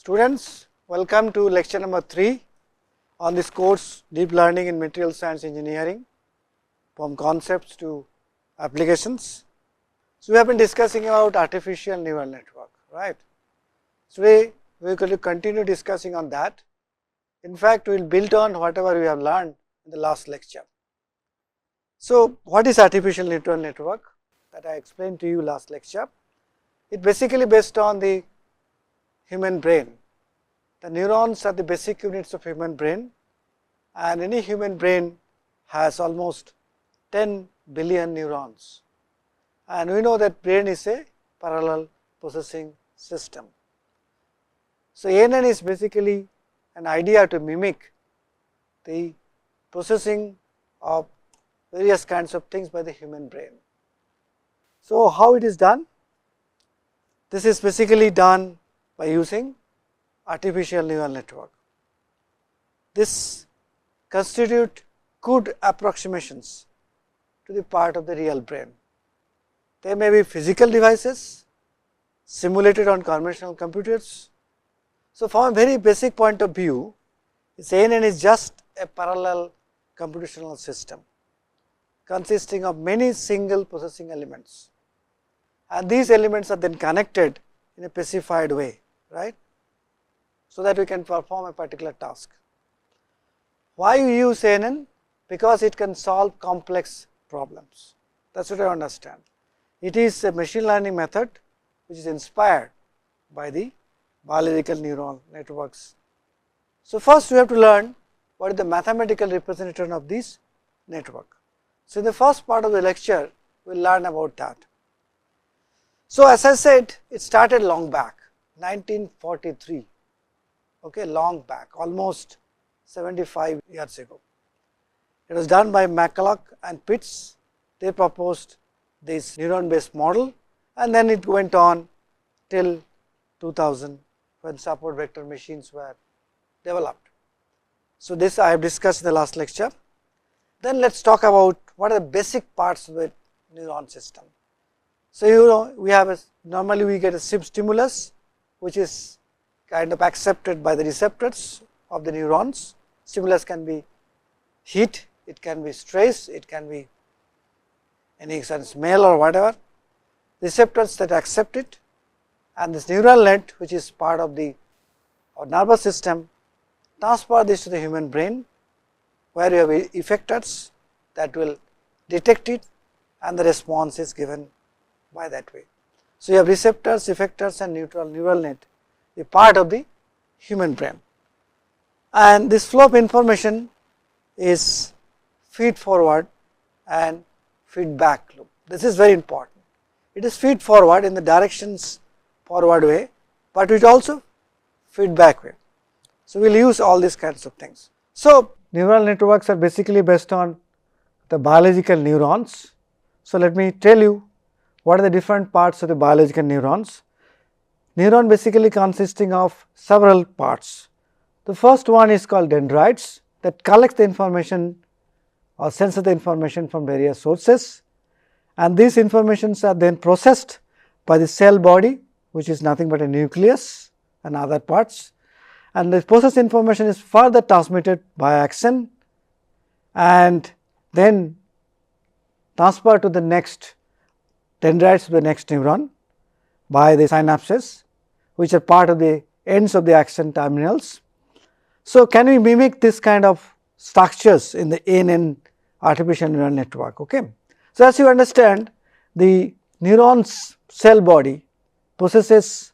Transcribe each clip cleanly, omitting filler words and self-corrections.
Students, welcome to lecture number 3 on this course Deep Learning in Material Science Engineering, from concepts to applications. So, we have been discussing about artificial neural network, right. Today, we are going to continue discussing on that. In fact, we will build on whatever we have learned in the last lecture. So, what is artificial neural network that I explained to you last lecture? It basically based on the human brain. The neurons are the basic units of human brain, and any human brain has almost 10 billion neurons, and we know that brain is a parallel processing system. So, NN is basically an idea to mimic the processing of various kinds of things by the human brain. So, how it is done? This is basically done by using artificial neural network. This constitute good approximations to the part of the real brain. They may be physical devices simulated on conventional computers. So, from a very basic point of view, NN is just a parallel computational system consisting of many single processing elements, and these elements are then connected in a specified way, right, so that we can perform a particular task. Why we use NN? Because it can solve complex problems. That is what I understand. It is a machine learning method which is inspired by the biological neural networks. So, first we have to learn what is the mathematical representation of this network. So, in the first part of the lecture, we will learn about that. So, as I said, it started long back, 1943, okay, long back, almost 75 years ago. It was done by McCulloch and Pitts. They proposed this neuron based model, and then it went on till 2000 when support vector machines were developed. So, this I have discussed in the last lecture. Then let us talk about what are the basic parts of the neuron system. So, you know, we have a normally we get a stimulus which is kind of accepted by the receptors of the neurons. Stimulus can be heat, it can be stress, it can be any kind of smell or whatever, receptors that accept it, and this neural net which is part of the nervous system transfer this to the human brain, where you have effectors that will detect it and the response is given by that way. So, you have receptors, effectors and neural net, a part of the human brain, and this flow of information is feed forward and feedback loop. This is very important. It is feed forward in the directions forward way, but it also feedback way. So, we will use all these kinds of things. So, neural networks are basically based on the biological neurons. So, let me tell you what are the different parts of the biological neurons. Neuron basically consisting of several parts. The first one is called dendrites, that collects the information or senses the information from various sources, and these informations are then processed by the cell body, which is nothing but a nucleus and other parts, and the processed information is further transmitted by axon and then transferred to the next dendrites to the next neuron by the synapses, which are part of the ends of the axon terminals. So, can we mimic this kind of structures in the NN artificial neural network? Okay. So, as you understand, the neuron's cell body possesses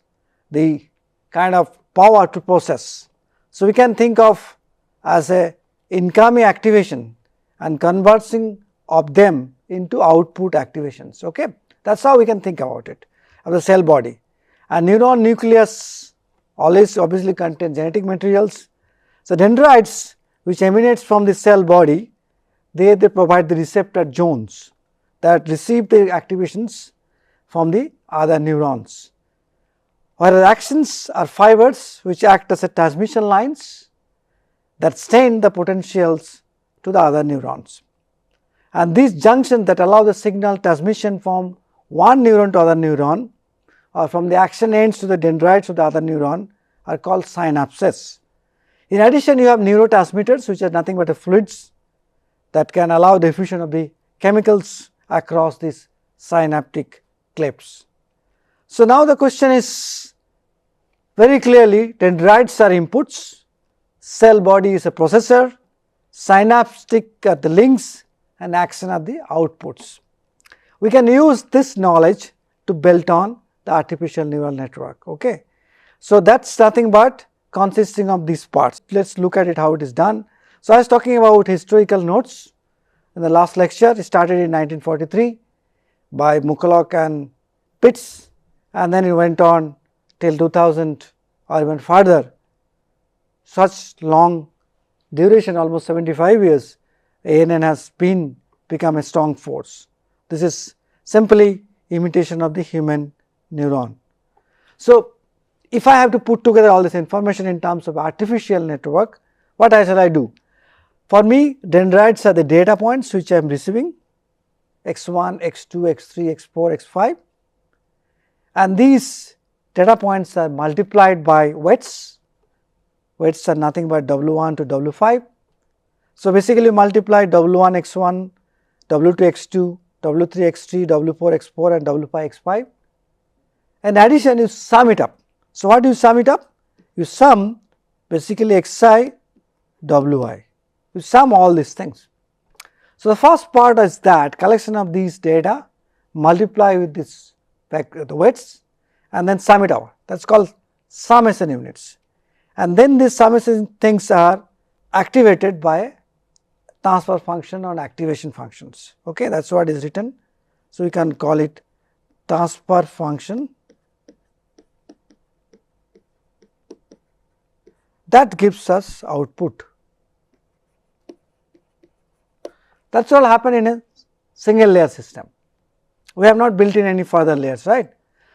the kind of power to process. So, we can think of as a incoming activation and converting of them into output activations. Okay. That is how we can think about it of the cell body. And neuron nucleus always obviously contains genetic materials. So, dendrites which emanates from the cell body, they provide the receptor zones that receive the activations from the other neurons, whereas axons are fibers which act as a transmission lines that send the potentials to the other neurons. And these junctions that allow the signal transmission from one neuron to other neuron or from the axon ends to the dendrites of the other neuron are called synapses. In addition, you have neurotransmitters, which are nothing but fluids that can allow the diffusion of the chemicals across these synaptic clefts. So, now the question is very clearly dendrites are inputs, cell body is a processor, synaptic are the links and axon are the outputs. We can use this knowledge to build on the artificial neural network. Okay. So, that is nothing but consisting of these parts. Let us look at it how it is done. So, I was talking about historical notes in the last lecture. It started in 1943 by McCulloch and Pitts, and then it went on till 2000 or even further. Such long duration, almost 75 years, ANN has become a strong force. This is simply imitation of the human neuron. So, if I have to put together all this information in terms of artificial network, what shall I do? For me, dendrites are the data points which I am receiving, x1, x2, x3, x4, x5, and these data points are multiplied by weights. Weights are nothing but W1 to W5. So, basically multiply W1 x1, W2 x2, W3 x3, W4 x4 and W5 x5. In addition, you sum it up. So, what do you sum it up? You sum basically xi, wi. You sum all these things. So, the first part is that collection of these data, multiply with this the weights and then sum it out. That is called summation units. And then these summation things are activated by transfer function or activation functions. Okay, that is what is written. So, we can call it transfer function that gives us output. That is all happen in a single layer system. We have not built in any further layers, right.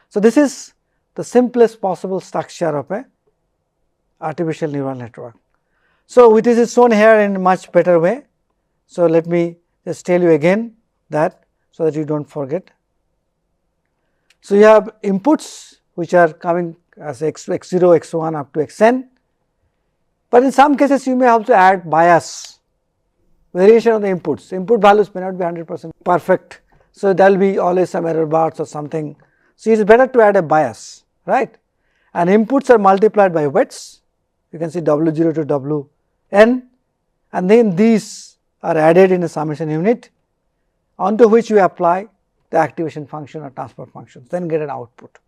So, this is the simplest possible structure of a artificial neural network. So, it is shown here in a much better way. So, let me just tell you again that, so that you do not forget. So, you have inputs which are coming as x0, x1 up to xn, but in some cases you may also add bias, variation of the inputs. Input values may not be 100% perfect. So, there will be always some error bars or something. So, it is better to add a bias, right, and inputs are multiplied by weights. You can see W0 to Wn, and then these are added in a summation unit, onto which we apply the activation function or transfer functions, then get an output.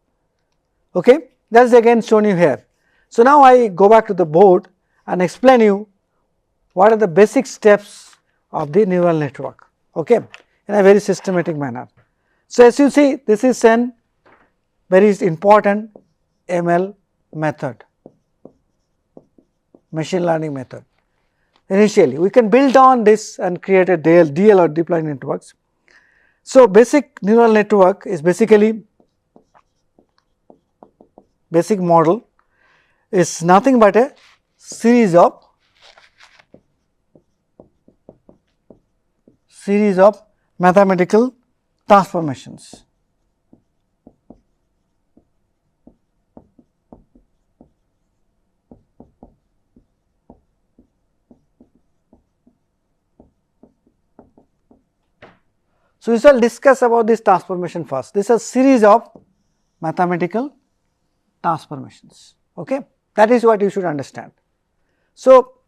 Okay. That is again shown you here. So, now I go back to the board and explain you what are the basic steps of the neural network, okay, in a very systematic manner. So, as you see, this is an very important ML method, machine learning method. Initially, we can build on this and create a DL or deep learning networks. So, basic neural network is basically, basic model is nothing but a series of mathematical transformations. So, we shall discuss about this transformation first. This is a series of mathematical transformations. Okay? That is what you should understand. So,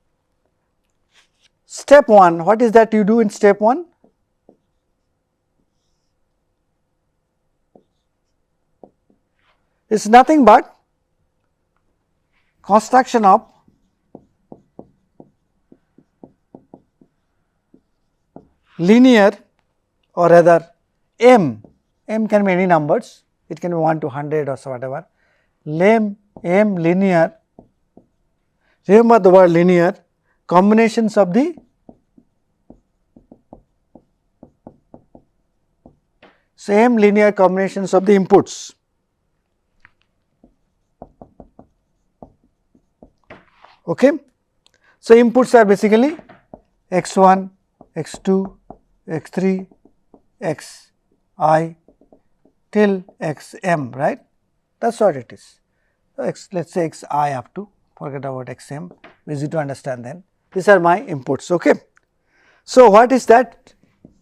step 1, what is that you do in step 1? It is nothing but construction of linear, or rather m can be any numbers, it can be 1 to 100 or so whatever, m linear, remember the word linear, combinations of the same linear combinations of the inputs. Okay. So, inputs are basically x1, x2, x3, xi till xm, right, that is what it is. let us say x I up to, forget about x m, easy to understand then. These are my inputs. Okay. So, what is that?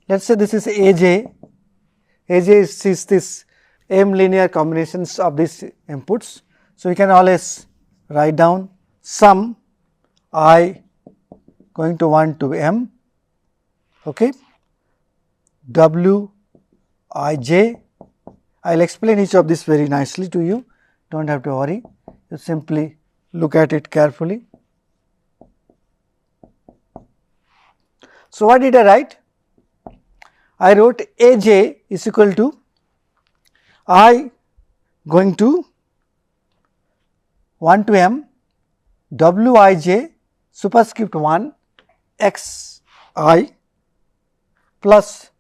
Let us say this is AJ is this m linear combinations of these inputs. So, we can always write down sum I going to 1 to m, okay, w I j. I will explain each of this very nicely to you, do not have to worry, you simply look at it carefully. So, what did I write? I wrote A j is equal to I going to 1 to m w I j superscript 1 x I plus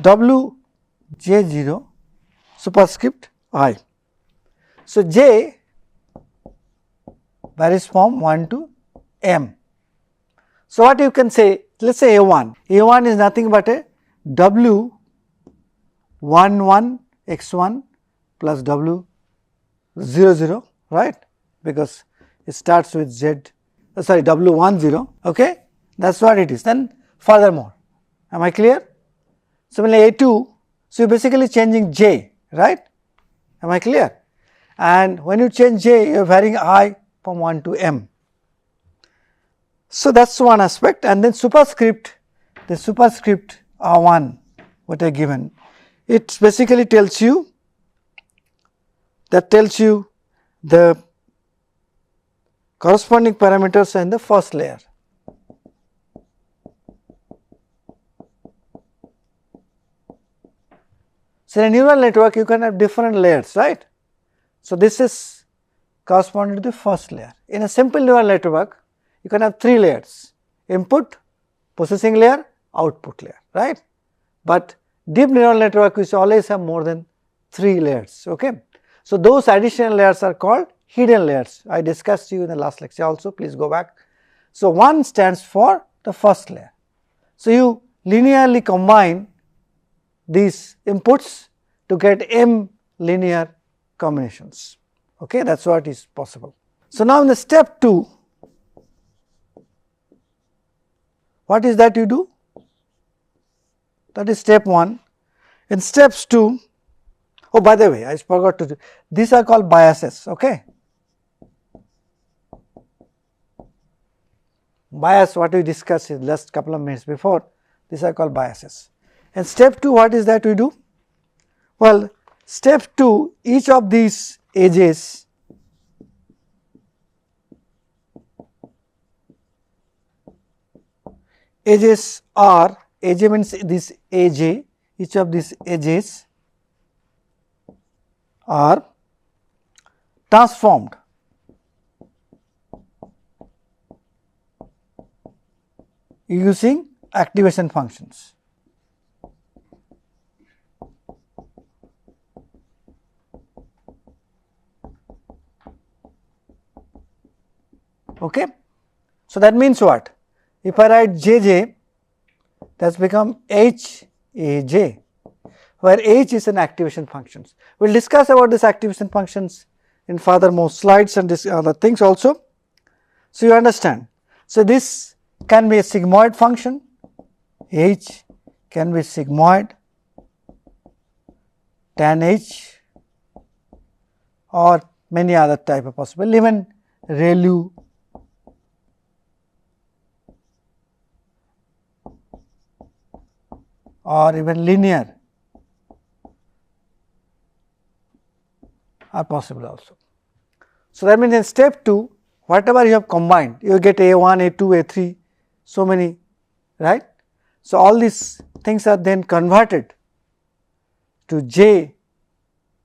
w j 0 superscript I. So, j varies from 1 to m. So, what you can say, let us say A1 is nothing but a w 1 x 1 plus w 0 right, because it starts with z w 10, okay, that is what it is. Then furthermore, am I clear? Similarly, A2, so you are basically changing j, right, am I clear? And when you change j, you are varying I from 1 to m. So, that is one aspect, and then superscript, the superscript R1 what I given, it basically tells you the corresponding parameters in the first layer. So, in a neural network you can have different layers, right. So, this is corresponding to the first layer. In a simple neural network you can have 3 layers: input, processing layer, output layer, right. But deep neural network which always have more than 3 layers. Okay. So, those additional layers are called hidden layers. I discussed to you in the last lecture also, please go back. So, 1 stands for the first layer. So, you linearly combine these inputs to get m linear combinations. Okay, that is what is possible. So, now in the step 2, what is that you do? That is step 1. In steps 2, oh, by the way, I forgot to do, these are called biases. Okay. Bias, what we discussed in last couple of minutes before, these are called biases. And step 2, what is that we do? Well, step 2, each of these edges are, AJ means this AJ, each of these edges are transformed using activation functions. Okay. So, that means what? If I write JJ, that has become HAJ, where H is an activation functions. We will discuss about this activation functions in further more slides and this other things also. So, you understand. So, this can be a sigmoid function, H can be sigmoid, tan H, or many other type of possible, even ReLU, or even linear are possible also. So, that means in step 2, whatever you have combined, you get A1, A2, A3, so many, right. So, all these things are then converted to J,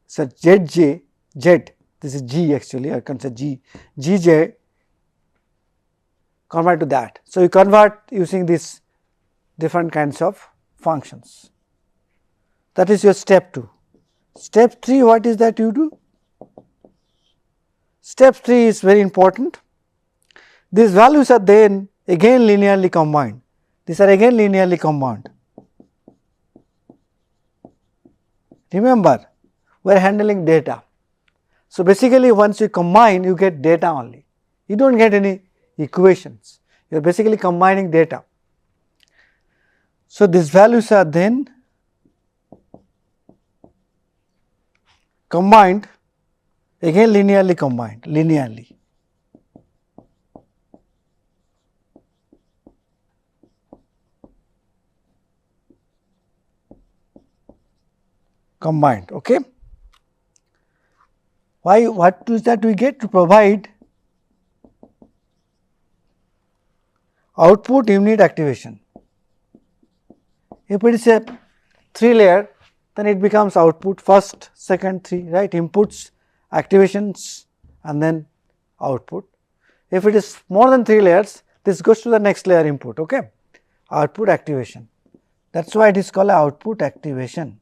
so ZJ, Z, this is G actually, I can say G, GJ, convert to that. So, you convert using these different kinds of functions. That is your step 2. Step 3, what is that you do? Step 3 is very important. These values are then again linearly combined. These are again linearly combined. Remember, we are handling data. So, basically once you combine, you get data only, you do not get any equations, you are basically combining data. So, these values are then combined, again linearly combined, linearly. Combined, okay. Why, what is that we get? To provide output unit activation. If it is a 3 layer, then it becomes output first, second, 3, right, inputs, activations and then output. If it is more than 3 layers, this goes to the next layer input, okay, output activation. That is why it is called output activation.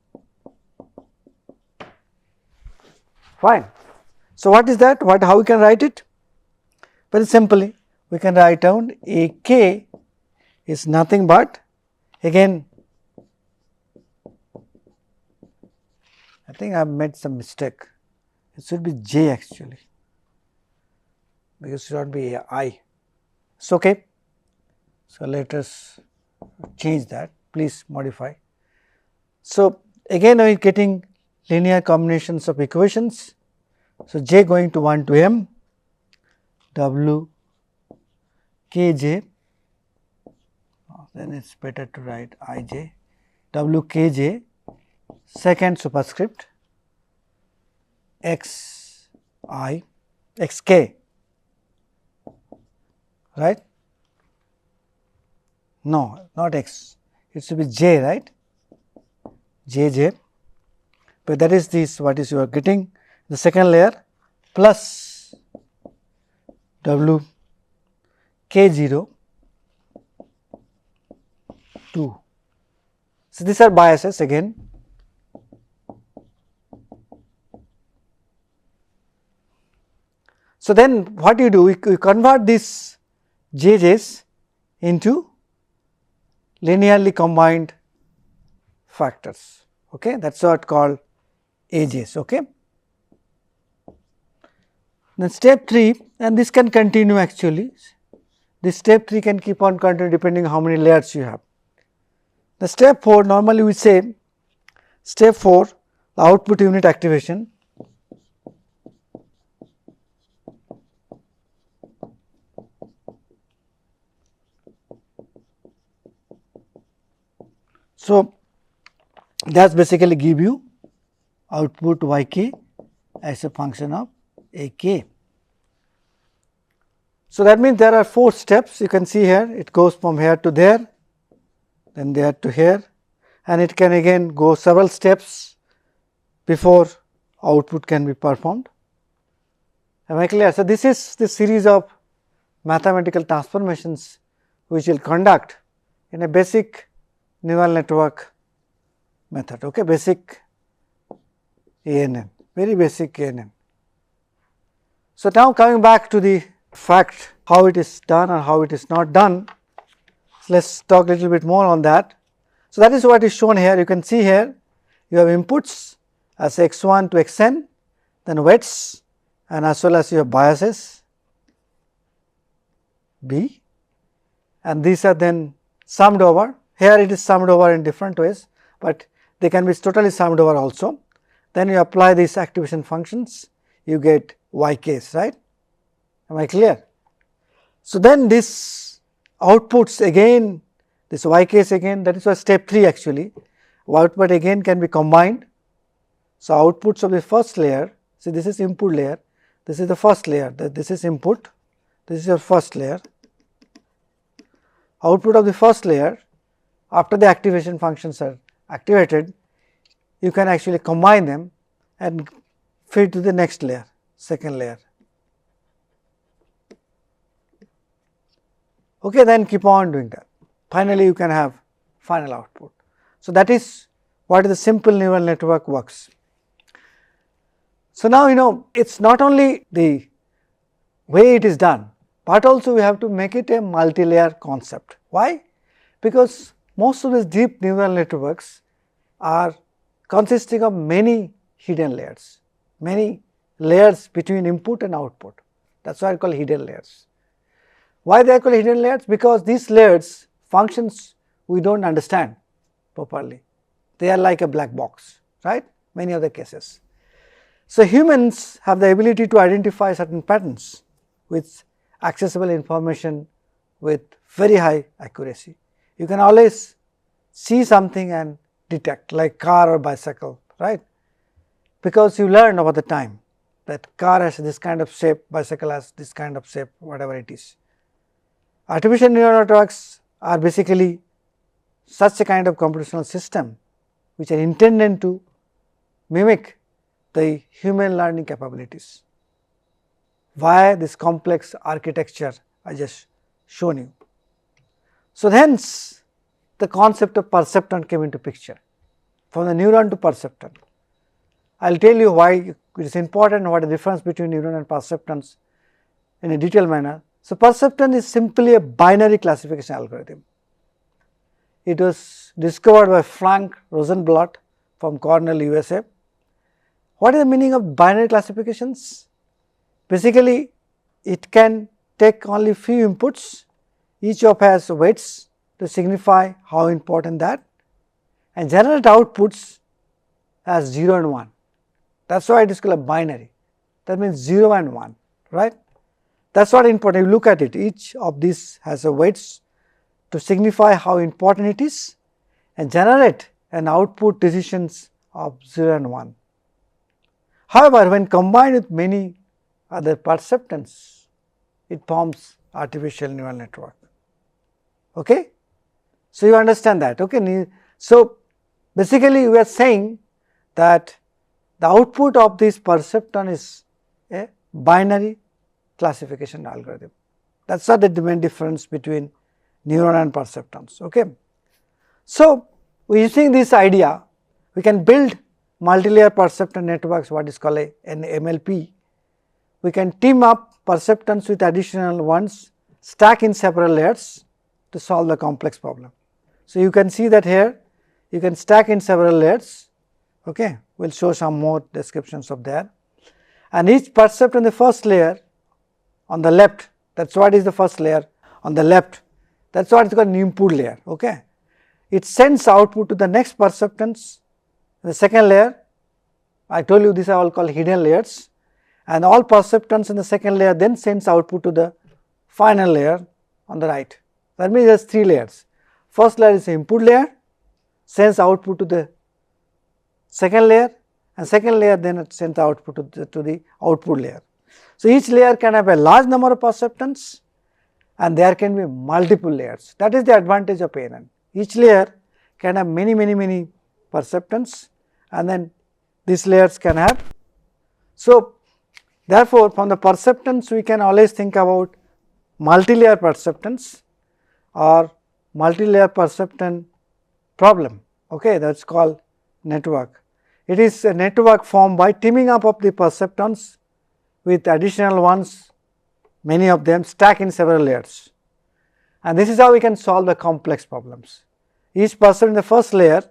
Fine. So, what is that? How we can write it? Very simply, we can write down A k is nothing but, again I think I have made some mistake, it should be J actually, because it should not be I. It is okay. So, let us change that, please modify. So, again we are getting linear combinations of equations. So, J going to 1 to M, W K J, then it is better to write I J, W K J second superscript X I X K, right? No, not X, it should be J, right? J J, but that is this, what is you are getting the second layer, plus W K 0 2. So, these are biases again. So, then what you do, we convert these JJs into linearly combined factors, okay, that is what called AJs. Okay. Then step 3, and this can continue actually, this step 3 can keep on continuing depending how many layers you have. The step 4, normally we say step 4, the output unit activation. So, that is basically give you output Yk as a function of Ak. So, that means there are 4 steps, you can see here, it goes from here to there, then there to here, and it can again go several steps before output can be performed. Am I clear? So, this is the series of mathematical transformations which will conduct in a basic neural network method, okay, basic ANN, very basic ANN. So, now coming back to the fact how it is done or how it is not done, so let us talk a little bit more on that. So, that is what is shown here, you can see here you have inputs as x1 to xn, then weights and as well as you have biases B, and these are then summed over. Here it is summed over in different ways, but they can be totally summed over also. Then you apply these activation functions, you get Yk's, right. Am I clear? So, then this outputs again, this Yk's again, that is why step 3 actually, output again can be combined. So, outputs of the first layer, see this is input layer, this is the first layer, this is input, this is your first layer. Output of the first layer, after the activation functions are activated, you can actually combine them and feed to the next layer, second layer. Okay, then keep on doing that. Finally, you can have final output. So, that is what the simple neural network works. So, now you know it is not only the way it is done, but also we have to make it a multi-layer concept. Why? Because most of these deep neural networks are consisting of many hidden layers, many layers between input and output. That is why I call hidden layers. Why they are called hidden layers? Because these layers functions we do not understand properly. They are like a black box, right, many of the cases. So, humans have the ability to identify certain patterns with accessible information with very high accuracy. You can always see something and detect, like car or bicycle, right, because you learn over the time that car has this kind of shape, bicycle has this kind of shape, whatever it is. Artificial neural networks are basically such a kind of computational system which are intended to mimic the human learning capabilities via this complex architecture I just shown you. So, hence the concept of perceptron came into picture, from the neuron to perceptron. I will tell you why it is important, what is the difference between neuron and perceptrons in a detailed manner. So, perceptron is simply a binary classification algorithm. It was discovered by Frank Rosenblatt from Cornell, USA. What is the meaning of binary classifications? Basically, it can take only few inputs, each of has weights to signify how important that, and generate outputs as 0 and 1. That is why it is called a binary. That means 0 and 1, right. That is what important. You look at it, each of these has a weights to signify how important it is and generate an output decisions of 0 and 1. However, when combined with many other perceptrons, it forms artificial neural network. Okay? So, you understand that. Okay? So, basically we are saying that the output of this perceptron is a binary classification algorithm. That is the main difference between neuron and perceptrons. Okay? So, using this idea, we can build multi-layer perceptron networks, what is called an MLP. We can team up perceptrons with additional ones, stack in several layers to solve the complex problem. So, you can see that here you can stack in several layers. Okay. We will show some more descriptions of that, and each perceptron in the first layer on the left, that is what is the first layer on the left, that is what is called an input layer. Okay. It sends output to the next perceptrons in the second layer. I told you these are all called hidden layers, and all perceptrons in the second layer then sends output to the final layer on the right. That means there is 3 layers. First layer is the input layer, sends output to the second layer, and second layer then it sends output to the output layer. So, each layer can have a large number of perceptrons and there can be multiple layers. That is the advantage of NN. Each layer can have many perceptrons, and then these layers can have. So, therefore, from the perceptrons we can always think about multi-layer perceptrons or multi-layer perceptron problem. Okay, that is called network. It is a network formed by teaming up of the perceptrons with additional ones, many of them stack in several layers, and this is how we can solve the complex problems. Each perceptron in the first layer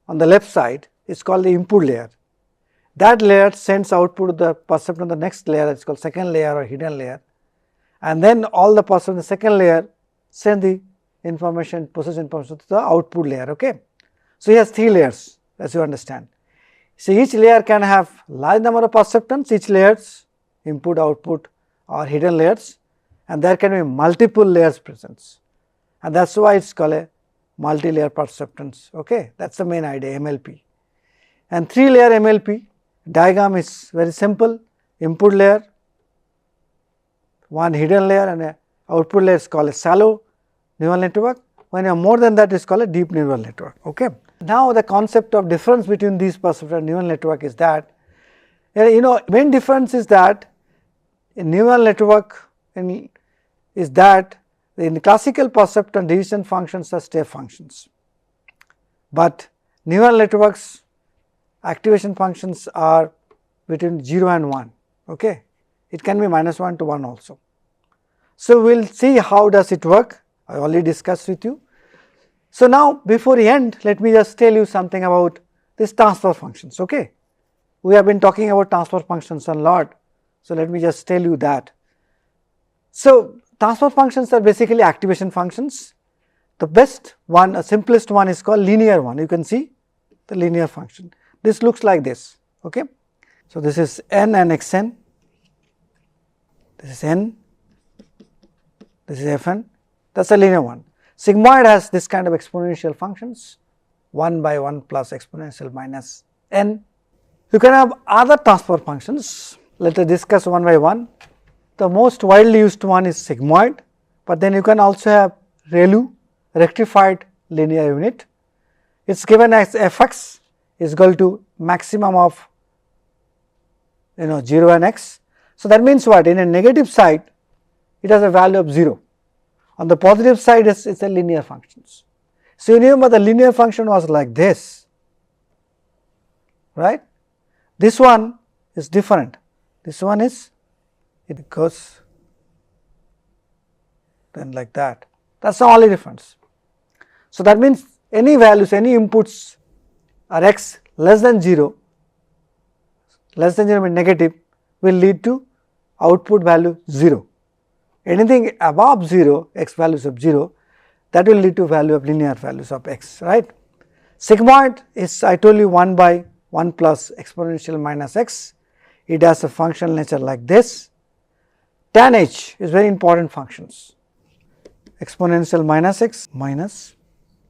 on the left side is called the input layer. That layer sends output to the perceptron on the next layer, that is called second layer or hidden layer, and then all the perceptron in the second layer send the information, process information to the output layer. Okay. So, he has 3 layers, as you understand. So, each layer can have large number of perceptrons, each layers input, output or hidden layers, and there can be multiple layers present, and that is why it is called a multi-layer perceptrons. Okay. That is the main idea, MLP. And 3-layer MLP diagram is very simple: input layer, one hidden layer, and a output layer is called a shallow neural network. When you have more than that, it is called a deep neural network. Okay. Now, the concept of difference between these perceptron neural network is that, main difference is that in neural network is that in classical perceptron decision functions are step functions, but neural networks activation functions are between 0 and 1. Okay. It can be -1 to 1 also. So, we will see how does it work. I already discussed with you. So, now before we end, let me just tell you something about these transfer functions. Okay. we have been talking about transfer functions a lot. So, let me just tell you that. So, transfer functions are basically activation functions. The best one, simplest one is called linear one. You can see the linear function. This looks like this. Okay. So, this is n and xn, this is n, this is fn, that is a linear one. Sigmoid has this kind of exponential functions, 1 by 1 plus exponential minus n. You can have other transfer functions. Let us discuss one by one. The most widely used one is sigmoid, but then you can also have ReLU, rectified linear unit. It is given as fx is equal to maximum of 0 and x. So, that means what? In a negative side it has a value of 0, on the positive side it is a linear functions. So, you remember the linear function was like this, right. This one is different, this one is, it goes then like that, that is the only difference. So, that means any values, any inputs are x less than 0 means negative, will lead to output value 0. Anything above 0, x values of 0, that will lead to value of linear values of x, right. Sigmoid is, I told you, 1 by 1 plus exponential minus x, it has a functional nature like this. Tan h is very important functions, exponential minus x minus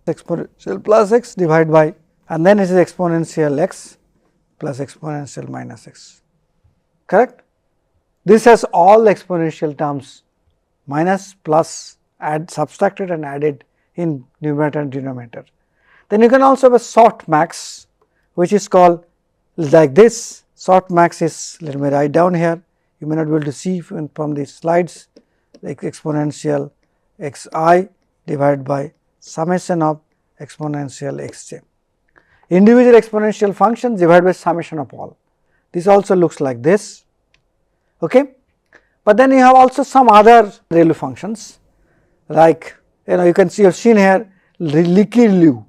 exponential plus x divided by, and then it is exponential x plus exponential minus x, correct. This has all exponential terms, minus, plus, subtracted and added in numerator and denominator. Then you can also have a sort max, which is called like this. Sort max is, let me write down here, you may not be able to see from the slides, like exponential x I divided by summation of exponential x j. Individual exponential functions divided by summation of all. This also looks like this. Okay. But then you have also some other ReLU functions, like you can see, you have seen here Lecture-03.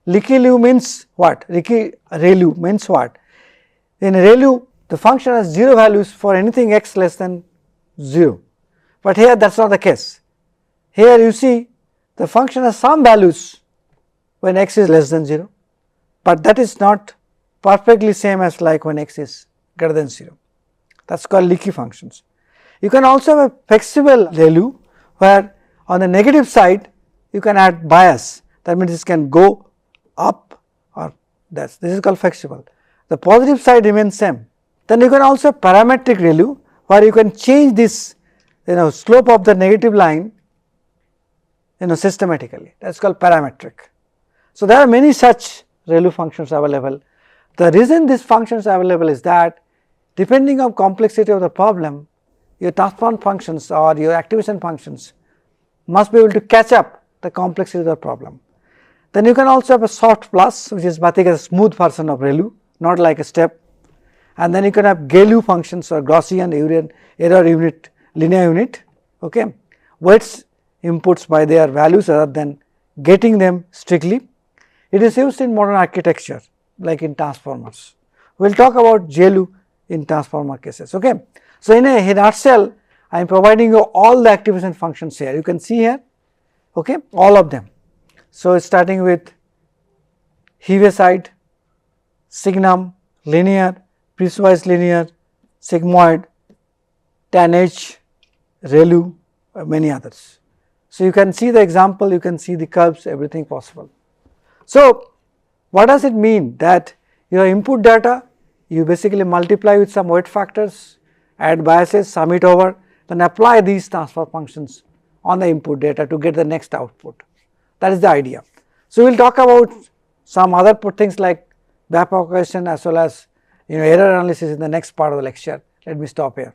Lecture-03 means what? ReLU means what? In ReLU, the function has 0 values for anything x less than 0, but here that is not the case. Here you see the function has some values when x is less than 0, but that is not perfectly same as like when x is greater than 0. That is called leaky functions. You can also have a flexible ReLU, where on the negative side you can add bias, that means this can go up or this is called flexible. The positive side remains same. Then you can also have parametric ReLU, where you can change this slope of the negative line systematically, that is called parametric. So, there are many such ReLU functions available. The reason these functions are available is that depending on complexity of the problem, your transform functions or your activation functions must be able to catch up the complexity of the problem. Then you can also have a soft plus, which is nothing as a smooth version of ReLU, not like a step, and then you can have GALU functions or Gaussian error unit, linear unit, okay, weights inputs by their values rather than getting them strictly. It is used in modern architecture like in transformers. We will talk about GALU in transformer cases. Okay. So, in a nutshell, I am providing you all the activation functions here, you can see here, okay, all of them. So, starting with Heaviside, Signum, linear, piecewise linear, sigmoid, tan H, ReLU, many others. So, you can see the example, you can see the curves, everything possible. So, what does it mean? That your input data, you basically multiply with some weight factors, add biases, sum it over, then apply these transfer functions on the input data to get the next output. That is the idea. So, we will talk about some other things like backpropagation as well as error analysis in the next part of the lecture. Let me stop here.